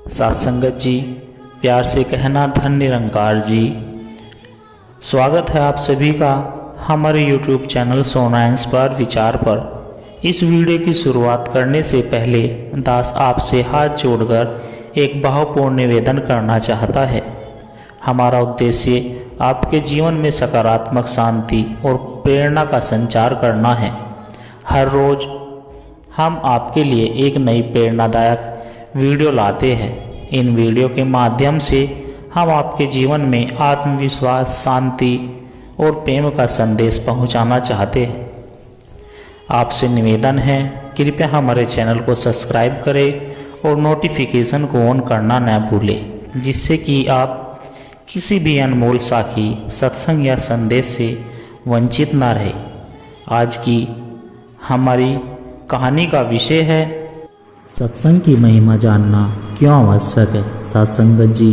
सत्संगत जी, प्यार से कहना धन निरंकार जी। स्वागत है आप सभी का हमारे YouTube चैनल सोना इंस्पायर विचार पर। इस वीडियो की शुरुआत करने से पहले दास आपसे हाथ जोड़कर एक भावपूर्ण निवेदन करना चाहता है। हमारा उद्देश्य आपके जीवन में सकारात्मक शांति और प्रेरणा का संचार करना है। हर रोज हम आपके लिए एक नई प्रेरणादायक वीडियो लाते हैं। इन वीडियो के माध्यम से हम आपके जीवन में आत्मविश्वास, शांति और प्रेम का संदेश पहुंचाना चाहते हैं। आपसे निवेदन है, कृपया हमारे चैनल को सब्सक्राइब करें और नोटिफिकेशन को ऑन करना न भूलें, जिससे कि आप किसी भी अनमोल साखी, सत्संग या संदेश से वंचित न रहे। आज की हमारी कहानी का विषय है सत्संग की महिमा जानना क्यों आवश्यक है। सत्संगत जी,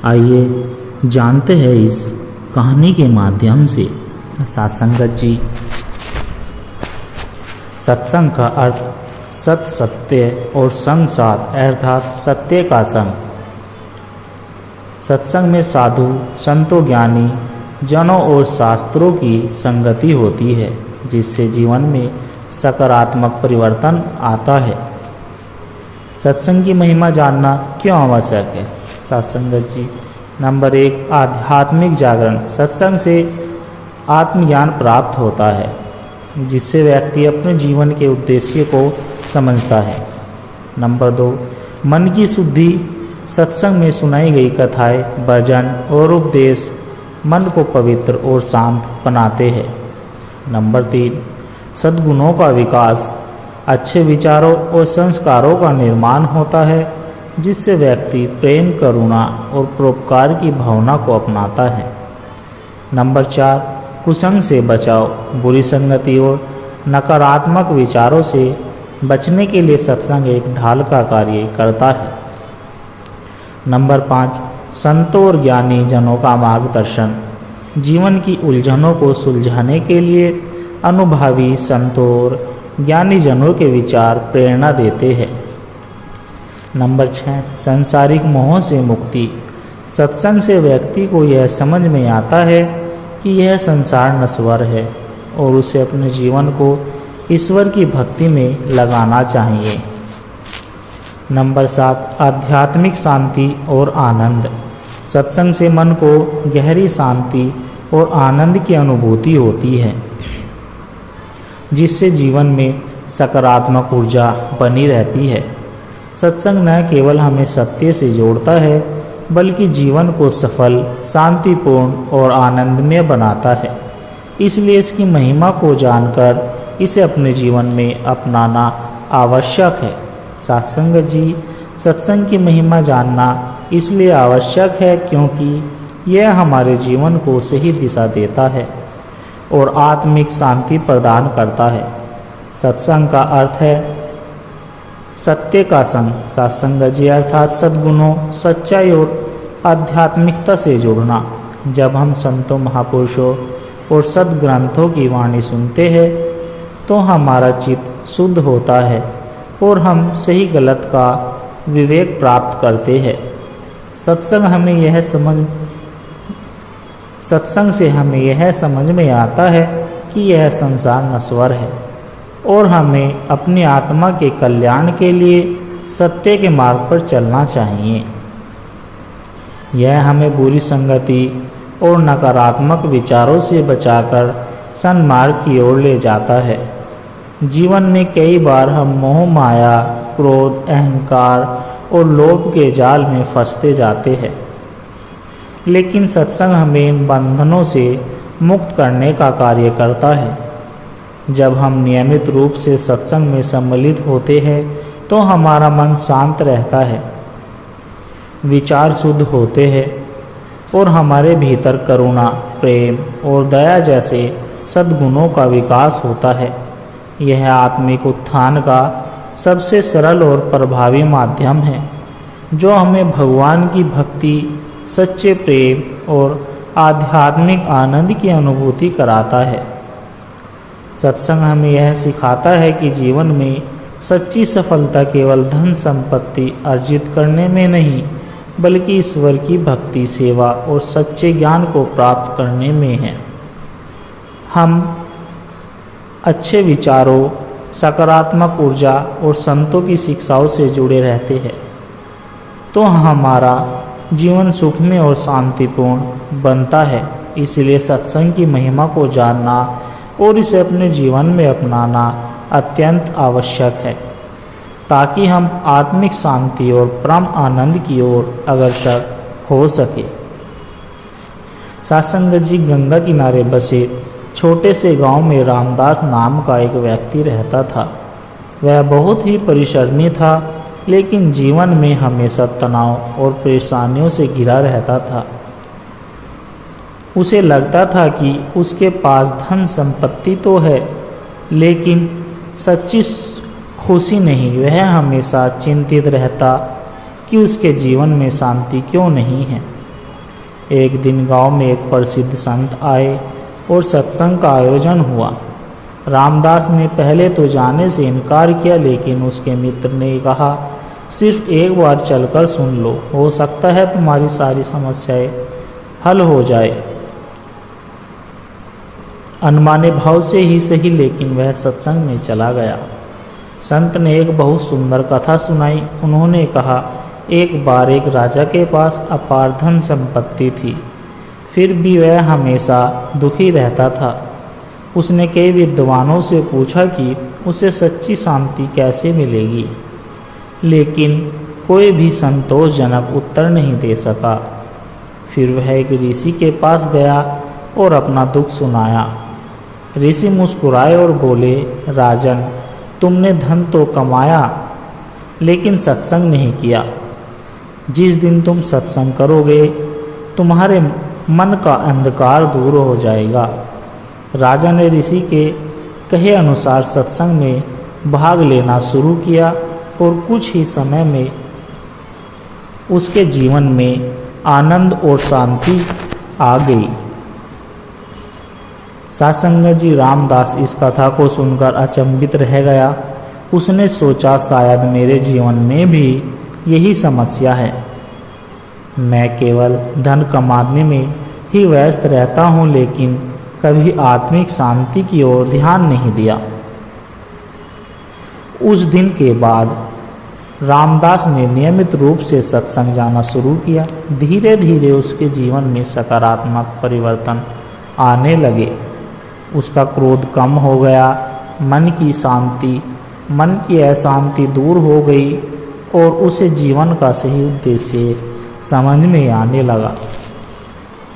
आइए जानते हैं इस कहानी के माध्यम से। सत्संगत जी, सत्संग का अर्थ सत, सत्य और संग साथ, अर्थात सत्य का संग। सत्संग में साधु, संतों, ज्ञानी जनों और शास्त्रों की संगति होती है, जिससे जीवन में सकारात्मक परिवर्तन आता है। सत्संग की महिमा जानना क्यों आवश्यक है। सत्संगत जी, नंबर 1, आध्यात्मिक जागरण। सत्संग से आत्मज्ञान प्राप्त होता है, जिससे व्यक्ति अपने जीवन के उद्देश्य को समझता है। नंबर 2, मन की शुद्धि। सत्संग में सुनाई गई कथाएं, भजन और उपदेश मन को पवित्र और शांत बनाते हैं। नंबर 3, सद्गुणों का विकास। अच्छे विचारों और संस्कारों का निर्माण होता है, जिससे व्यक्ति प्रेम, करुणा और परोपकार की भावना को अपनाता है। नंबर 4, कुसंग से बचाव। बुरी संगति और नकारात्मक विचारों से बचने के लिए सत्संग एक ढाल का कार्य करता है। नंबर 5, संतों और ज्ञानी जनों का मार्गदर्शन। जीवन की उलझनों को सुलझाने के लिए अनुभवी संतों और ज्ञानी जनों के विचार प्रेरणा देते हैं। नंबर 6, सांसारिक मोह से मुक्ति। सत्संग से व्यक्ति को यह समझ में आता है कि यह संसार नश्वर है और उसे अपने जीवन को ईश्वर की भक्ति में लगाना चाहिए। नंबर 7, आध्यात्मिक शांति और आनंद। सत्संग से मन को गहरी शांति और आनंद की अनुभूति होती है, जिससे जीवन में सकारात्मक ऊर्जा बनी रहती है। सत्संग न केवल हमें सत्य से जोड़ता है, बल्कि जीवन को सफल, शांतिपूर्ण और आनंदमय बनाता है। इसलिए इसकी महिमा को जानकर इसे अपने जीवन में अपनाना आवश्यक है। सत्संगत जी, सत्संग की महिमा जानना इसलिए आवश्यक है क्योंकि यह हमारे जीवन को सही दिशा देता है और आत्मिक शांति प्रदान करता है। सत्संग का अर्थ है सत्य का संग। सत्संगत जी, अर्थात सद्गुणों, सच्चाई और आध्यात्मिकता से जुड़ना। जब हम संतों, महापुरुषों और सद्ग्रंथों की वाणी सुनते हैं तो हमारा चित्त शुद्ध होता है और हम सही गलत का विवेक प्राप्त करते हैं। सत्संग से हमें यह समझ में आता है कि यह संसार नश्वर है और हमें अपनी आत्मा के कल्याण के लिए सत्य के मार्ग पर चलना चाहिए। यह हमें बुरी संगति और नकारात्मक विचारों से बचाकर सन्मार्ग की ओर ले जाता है। जीवन में कई बार हम मोह, माया, क्रोध, अहंकार और लोभ के जाल में फंसते जाते हैं, लेकिन सत्संग हमें इन बंधनों से मुक्त करने का कार्य करता है। जब हम नियमित रूप से सत्संग में सम्मिलित होते हैं तो हमारा मन शांत रहता है, विचार शुद्ध होते हैं और हमारे भीतर करुणा, प्रेम और दया जैसे सद्गुणों का विकास होता है। यह आत्मिक उत्थान का सबसे सरल और प्रभावी माध्यम है, जो हमें भगवान की भक्ति, सच्चे प्रेम और आध्यात्मिक आनंद की अनुभूति कराता है। सत्संग हमें यह सिखाता है कि जीवन में सच्ची सफलता केवल धन संपत्ति अर्जित करने में नहीं, बल्कि ईश्वर की भक्ति, सेवा और सच्चे ज्ञान को प्राप्त करने में है। हम अच्छे विचारों, सकारात्मक ऊर्जा और संतों की शिक्षाओं से जुड़े रहते हैं तो हमारा जीवन सुखमय और शांतिपूर्ण बनता है। इसलिए सत्संग की महिमा को जानना और इसे अपने जीवन में अपनाना अत्यंत आवश्यक है, ताकि हम आत्मिक शांति और परम आनंद की ओर अग्रसर हो सके। सत्संग जी, गंगा किनारे बसे छोटे से गांव में रामदास नाम का एक व्यक्ति रहता था। वह बहुत ही परिश्रमी था, लेकिन जीवन में हमेशा तनाव और परेशानियों से घिरा रहता था। उसे लगता था कि उसके पास धन संपत्ति तो है, लेकिन सच्ची खुशी नहीं। वह हमेशा चिंतित रहता कि उसके जीवन में शांति क्यों नहीं है। एक दिन गांव में एक प्रसिद्ध संत आए और सत्संग का आयोजन हुआ। रामदास ने पहले तो जाने से इनकार किया, लेकिन उसके मित्र ने कहा, सिर्फ एक बार चलकर सुन लो, हो सकता है तुम्हारी सारी समस्याएं हल हो जाए। अनमाने भाव से ही सही, लेकिन वह सत्संग में चला गया। संत ने एक बहुत सुंदर कथा सुनाई। उन्होंने कहा, एक बार एक राजा के पास अपार धन संपत्ति थी, फिर भी वह हमेशा दुखी रहता था। उसने कई विद्वानों से पूछा कि उसे सच्ची शांति कैसे मिलेगी, लेकिन कोई भी संतोषजनक उत्तर नहीं दे सका। फिर वह एक ऋषि के पास गया और अपना दुख सुनाया। ऋषि मुस्कुराए और बोले, राजन, तुमने धन तो कमाया, लेकिन सत्संग नहीं किया। जिस दिन तुम सत्संग करोगे, तुम्हारे मन का अंधकार दूर हो जाएगा। राजा ने ऋषि के कहे अनुसार सत्संग में भाग लेना शुरू किया और कुछ ही समय में उसके जीवन में आनंद और शांति आ गई। सत्संग जी, रामदास इस कथा को सुनकर अचंभित रह गया। उसने सोचा, शायद मेरे जीवन में भी यही समस्या है। मैं केवल धन कमाने में ही व्यस्त रहता हूँ, लेकिन कभी आत्मिक शांति की ओर ध्यान नहीं दिया। उस दिन के बाद रामदास ने नियमित रूप से सत्संग जाना शुरू किया। धीरे धीरे उसके जीवन में सकारात्मक परिवर्तन आने लगे। उसका क्रोध कम हो गया, मन की अशांति दूर हो गई और उसे जीवन का सही उद्देश्य समझ में आने लगा।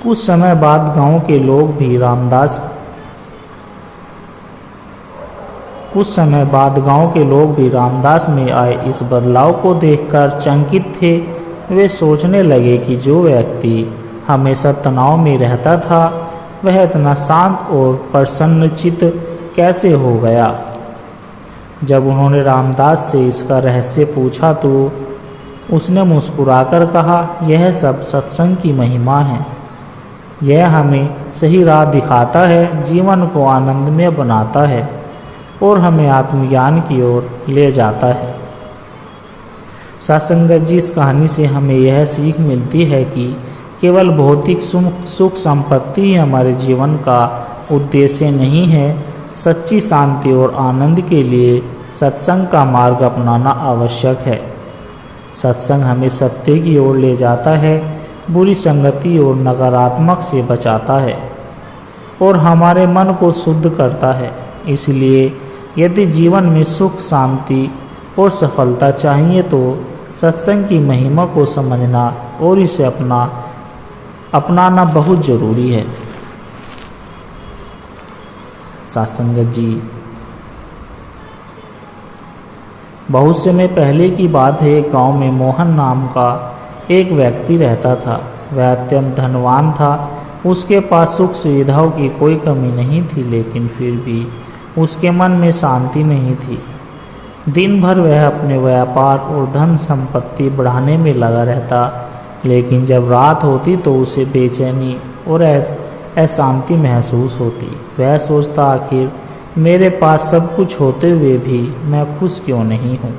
कुछ समय बाद गांव के लोग भी रामदास में आए इस बदलाव को देखकर चकित थे। वे सोचने लगे कि जो व्यक्ति हमेशा तनाव में रहता था, वह इतना शांत और प्रसन्नचित्त कैसे हो गया। जब उन्होंने रामदास से इसका रहस्य पूछा तो उसने मुस्कुराकर कहा, यह सब सत्संग की महिमा है। यह हमें सही राह दिखाता है, जीवन को आनंदमय बनाता है और हमें आत्मज्ञान की ओर ले जाता है। सत्संग जी, इस कहानी से हमें यह सीख मिलती है कि केवल भौतिक सुख संपत्ति ही हमारे जीवन का उद्देश्य नहीं है। सच्ची शांति और आनंद के लिए सत्संग का मार्ग अपनाना आवश्यक है। सत्संग हमें सत्य की ओर ले जाता है, बुरी संगति और नकारात्मक से बचाता है और हमारे मन को शुद्ध करता है। इसलिए यदि जीवन में सुख, शांति और सफलता चाहिए तो सत्संग की महिमा को समझना और इसे अपनाना बहुत जरूरी है। सत्संग जी, बहुत समय पहले की बात है। गांव में मोहन नाम का एक व्यक्ति रहता था। वह अत्यंत धनवान था। उसके पास सुख सुविधाओं की कोई कमी नहीं थी, लेकिन फिर भी उसके मन में शांति नहीं थी। दिन भर वह अपने व्यापार और धन संपत्ति बढ़ाने में लगा रहता, लेकिन जब रात होती तो उसे बेचैनी और अशांति महसूस होती। वह सोचता, आखिर मेरे पास सब कुछ होते हुए भी मैं खुश क्यों नहीं हूँ।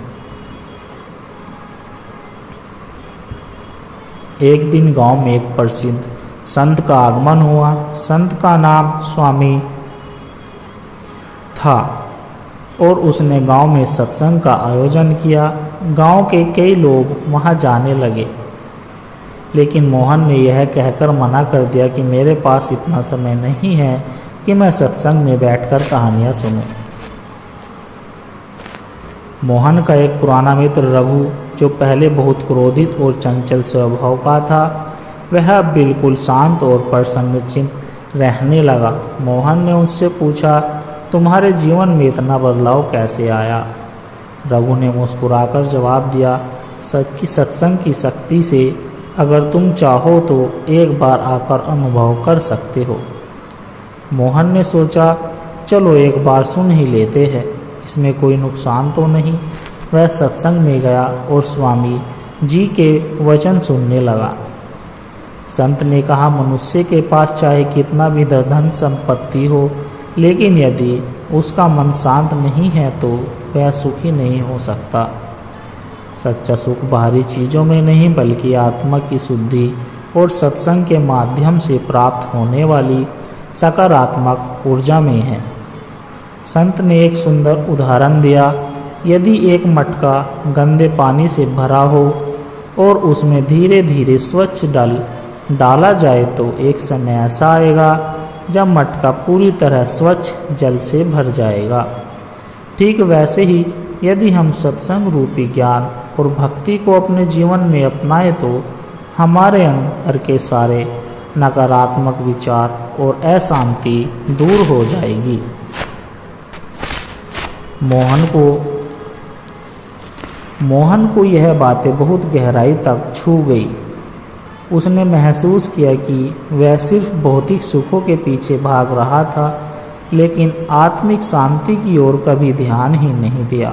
एक दिन गांव में एक प्रसिद्ध संत का आगमन हुआ। संत का नाम स्वामी था और उसने गांव में सत्संग का आयोजन किया। गांव के कई लोग वहां जाने लगे, लेकिन मोहन ने यह कहकर मना कर दिया कि मेरे पास इतना समय नहीं है कि मैं सत्संग में बैठकर कहानियां सुनूं। मोहन का एक पुराना मित्र रघु, जो पहले बहुत क्रोधित और चंचल स्वभाव का था, वह अब बिल्कुल शांत और प्रसन्नचित्त रहने लगा। मोहन ने उससे पूछा, तुम्हारे जीवन में इतना बदलाव कैसे आया? रघु ने मुस्कुराकर जवाब दिया, सत्संग की शक्ति से अगर तुम चाहो तो एक बार आकर अनुभव कर सकते हो। मोहन ने सोचा, चलो एक बार सुन ही लेते हैं, इसमें कोई नुकसान तो नहीं। वह सत्संग में गया और स्वामी जी के वचन सुनने लगा। संत ने कहा, मनुष्य के पास चाहे कितना भी धन संपत्ति हो, लेकिन यदि उसका मन शांत नहीं है तो वह सुखी नहीं हो सकता। सच्चा सुख बाहरी चीज़ों में नहीं, बल्कि आत्मा की शुद्धि और सत्संग के माध्यम से प्राप्त होने वाली सकारात्मक ऊर्जा में है। संत ने एक सुंदर उदाहरण दिया। यदि एक मटका गंदे पानी से भरा हो और उसमें धीरे धीरे स्वच्छ डाला जाए तो एक समय ऐसा आएगा जब मटका पूरी तरह स्वच्छ जल से भर जाएगा। ठीक वैसे ही यदि हम सत्संग रूपी ज्ञान और भक्ति को अपने जीवन में अपनाएं तो हमारे अंदर के सारे नकारात्मक विचार और अशांति दूर हो जाएगी। मोहन को यह बातें बहुत गहराई तक छू गई। उसने महसूस किया कि वह सिर्फ भौतिक सुखों के पीछे भाग रहा था, लेकिन आत्मिक शांति की ओर कभी ध्यान ही नहीं दिया।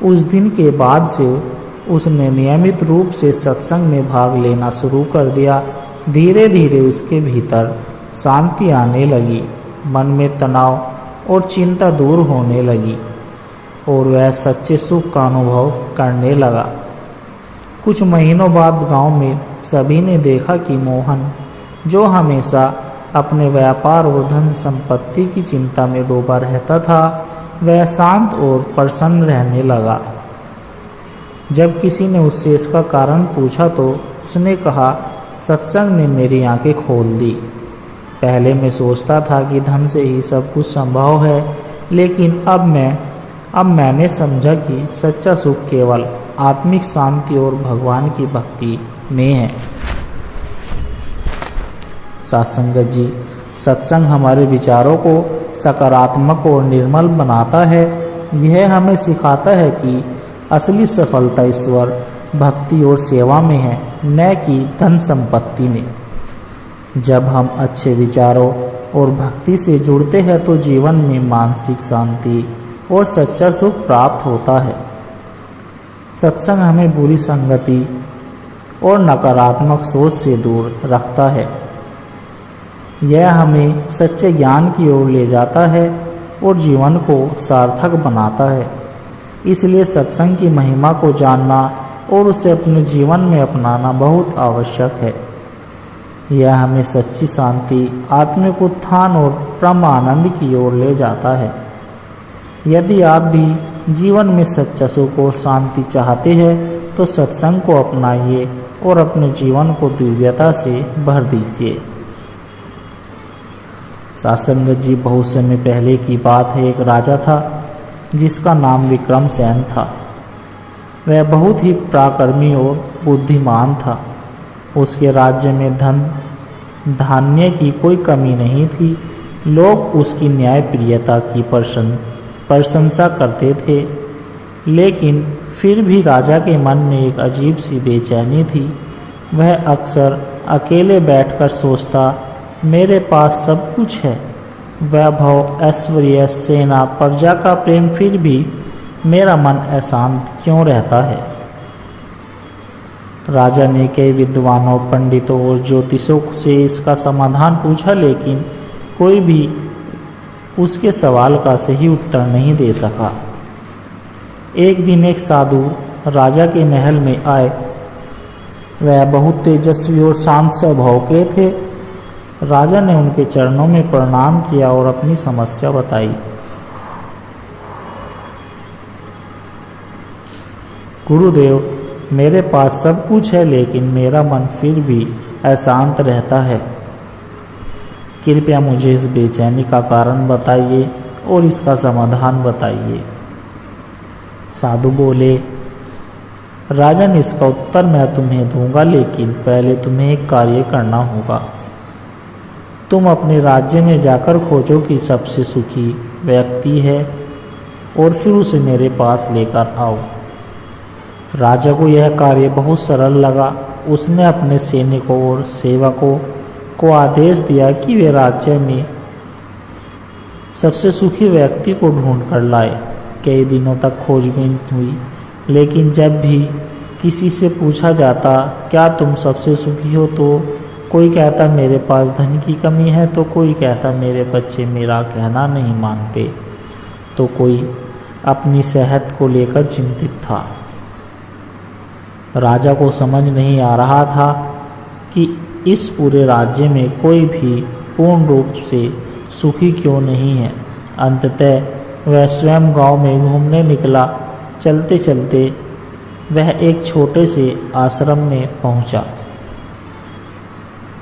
उस दिन के बाद से उसने नियमित रूप से सत्संग में भाग लेना शुरू कर दिया। धीरे धीरे उसके भीतर शांति आने लगी, मन में तनाव और चिंता दूर होने लगी और वह सच्चे सुख का अनुभव करने लगा। कुछ महीनों बाद गांव में सभी ने देखा कि मोहन, जो हमेशा अपने व्यापार और धन संपत्ति की चिंता में डूबा रहता था, वह शांत और प्रसन्न रहने लगा। जब किसी ने उससे इसका कारण पूछा तो उसने कहा, सत्संग ने मेरी आंखें खोल दी। पहले मैं सोचता था कि धन से ही सब कुछ संभव है, लेकिन अब मैंने समझा कि सच्चा सुख केवल आत्मिक शांति और भगवान की भक्ति में है। सत्संगत जी, सत्संग हमारे विचारों को सकारात्मक और निर्मल बनाता है। यह हमें सिखाता है कि असली सफलता ईश्वर, भक्ति और सेवा में है, न कि धन संपत्ति में। जब हम अच्छे विचारों और भक्ति से जुड़ते हैं तो जीवन में मानसिक शांति और सच्चा सुख प्राप्त होता है। सत्संग हमें बुरी संगति और नकारात्मक सोच से दूर रखता है। यह हमें सच्चे ज्ञान की ओर ले जाता है और जीवन को सार्थक बनाता है। इसलिए सत्संग की महिमा को जानना और उसे अपने जीवन में अपनाना बहुत आवश्यक है। यह हमें सच्ची शांति, आत्मिक उत्थान और परम आनंद की ओर ले जाता है। यदि आप भी जीवन में सच्चा सुख और शांति चाहते हैं तो सत्संग को अपनाइए और अपने जीवन को दिव्यता से भर दीजिए। सत्संगत जी, बहुत समय पहले की बात है। एक राजा था जिसका नाम विक्रमसेन था। वह बहुत ही पराक्रमी और बुद्धिमान था। उसके राज्य में धन धान्य की कोई कमी नहीं थी। लोग उसकी न्यायप्रियता की प्रशंसा करते थे, लेकिन फिर भी राजा के मन में एक अजीब सी बेचैनी थी। वह अक्सर अकेले बैठकर सोचता, मेरे पास सब कुछ है, वैभव, ऐश्वर्य, सेना, प्रजा का प्रेम, फिर भी मेरा मन अशांत क्यों रहता है। राजा ने कई विद्वानों, पंडितों और ज्योतिषों से इसका समाधान पूछा, लेकिन कोई भी उसके सवाल का सही उत्तर नहीं दे सका। एक दिन एक साधु राजा के महल में आए। वह बहुत तेजस्वी और शांत स्वभाव के थे। राजा ने उनके चरणों में प्रणाम किया और अपनी समस्या बताई। गुरुदेव, मेरे पास सब कुछ है, लेकिन मेरा मन फिर भी अशांत रहता है। कृपया मुझे इस बेचैनी का कारण बताइए और इसका समाधान बताइए। साधु बोले, राजन, इसका उत्तर मैं तुम्हें दूंगा, लेकिन पहले तुम्हें एक कार्य करना होगा। तुम अपने राज्य में जाकर खोजो कि सबसे सुखी व्यक्ति है और फिर उसे मेरे पास लेकर आओ। राजा को यह कार्य बहुत सरल लगा। उसने अपने सैनिकों और सेवकों को आदेश दिया कि वे राज्य में सबसे सुखी व्यक्ति को ढूंढ कर लाए। कई दिनों तक खोजबीन हुई, लेकिन जब भी किसी से पूछा जाता, क्या तुम सबसे सुखी हो, तो कोई कहता मेरे पास धन की कमी है, तो कोई कहता मेरे बच्चे मेरा कहना नहीं मानते, तो कोई अपनी सेहत को लेकर चिंतित था। राजा को समझ नहीं आ रहा था कि इस पूरे राज्य में कोई भी पूर्ण रूप से सुखी क्यों नहीं है। अंततः वह स्वयं गांव में घूमने निकला। चलते चलते वह एक छोटे से आश्रम में पहुंचा,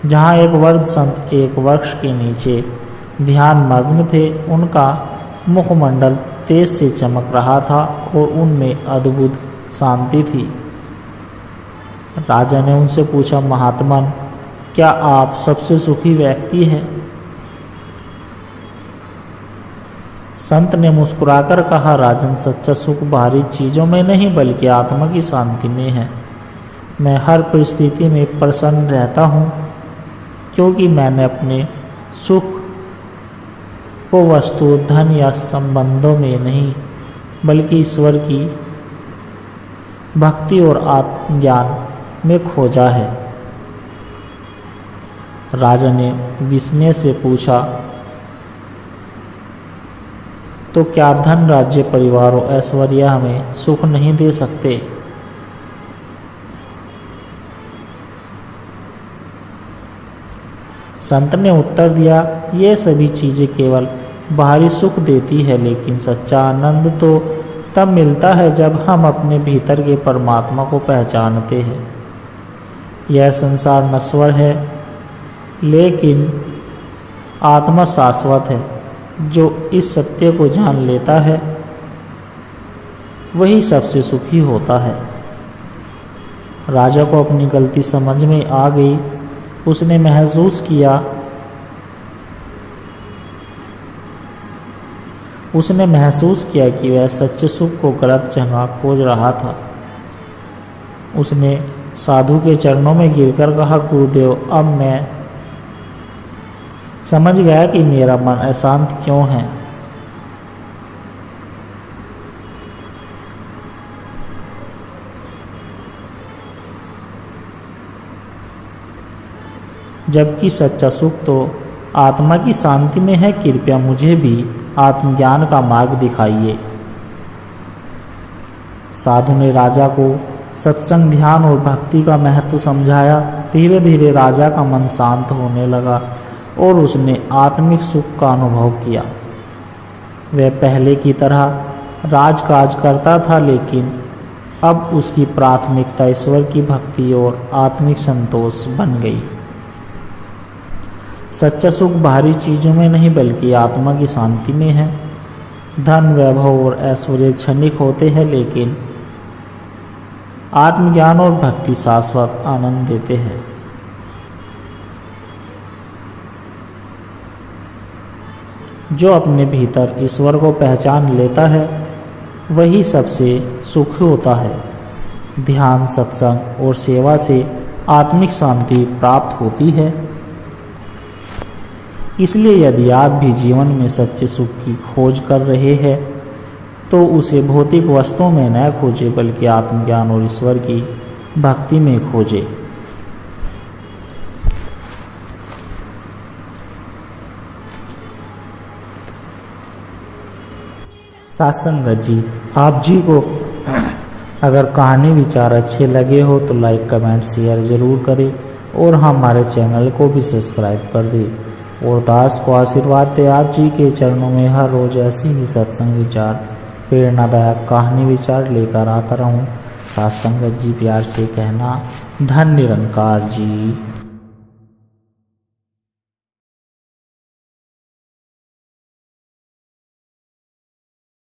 जहां एक वृद्ध संत एक वृक्ष के नीचे ध्यान मग्न थे। उनका मुखमंडल तेज से चमक रहा था और उनमें अद्भुत शांति थी। राजा ने उनसे पूछा, महात्मन, क्या आप सबसे सुखी व्यक्ति हैं? संत ने मुस्कुराकर कहा, राजन, सच्चा सुख बाहरी चीजों में नहीं बल्कि आत्मा की शांति में है। मैं हर परिस्थिति में प्रसन्न रहता हूँ, क्योंकि मैंने अपने सुख को वस्तु, धन या संबंधों में नहीं बल्कि ईश्वर की भक्ति और आत्मज्ञान में खोजा है। राजा ने विस्मय से पूछा, तो क्या धन, राज्य, परिवार और ऐश्वर्य हमें सुख नहीं दे सकते? संत ने उत्तर दिया, ये सभी चीजें केवल बाहरी सुख देती है, लेकिन सच्चा आनंद तो तब मिलता है जब हम अपने भीतर के परमात्मा को पहचानते हैं। यह संसार नश्वर है, लेकिन आत्मा शाश्वत है। जो इस सत्य को जान लेता है वही सबसे सुखी होता है। राजा को अपनी गलती समझ में आ गई। उसने महसूस किया कि वह सच्चे सुख को गलत जगह खोज रहा था। उसने साधु के चरणों में गिरकर कहा, गुरुदेव, अब मैं समझ गया कि मेरा मन अशांत क्यों है। जबकि सच्चा सुख तो आत्मा की शांति में है। कृपया मुझे भी आत्मज्ञान का मार्ग दिखाइए। साधु ने राजा को सत्संग, ध्यान और भक्ति का महत्व समझाया। धीरे धीरे राजा का मन शांत होने लगा और उसने आत्मिक सुख का अनुभव किया। वह पहले की तरह राजकाज करता था, लेकिन अब उसकी प्राथमिकता ईश्वर की भक्ति और आत्मिक संतोष बन गई। सच्चा सुख बाहरी चीजों में नहीं बल्कि आत्मा की शांति में है। धन, वैभव और ऐश्वर्य क्षणिक होते हैं, लेकिन आत्मज्ञान और भक्ति शाश्वत आनंद देते हैं। जो अपने भीतर ईश्वर को पहचान लेता है वही सबसे सुखी होता है। ध्यान, सत्संग और सेवा से आत्मिक शांति प्राप्त होती है। इसलिए यदि आप भी जीवन में सच्चे सुख की खोज कर रहे हैं तो उसे भौतिक वस्तुओं में न खोजें बल्कि आत्मज्ञान और ईश्वर की भक्ति में खोजें। सत्संगत जी, आप जी को अगर कहानी विचार अच्छे लगे हो तो लाइक कमेंट शेयर ज़रूर करें और हमारे चैनल को भी सब्सक्राइब कर दें और दास को आशीर्वाद दे आप जी के चरणों में हर रोज़ ऐसी ही सत्संग विचार प्रेरणादायक कहानी विचार लेकर आता रहूं। सत्संगत जी प्यार से कहना, धन निरंकार जी।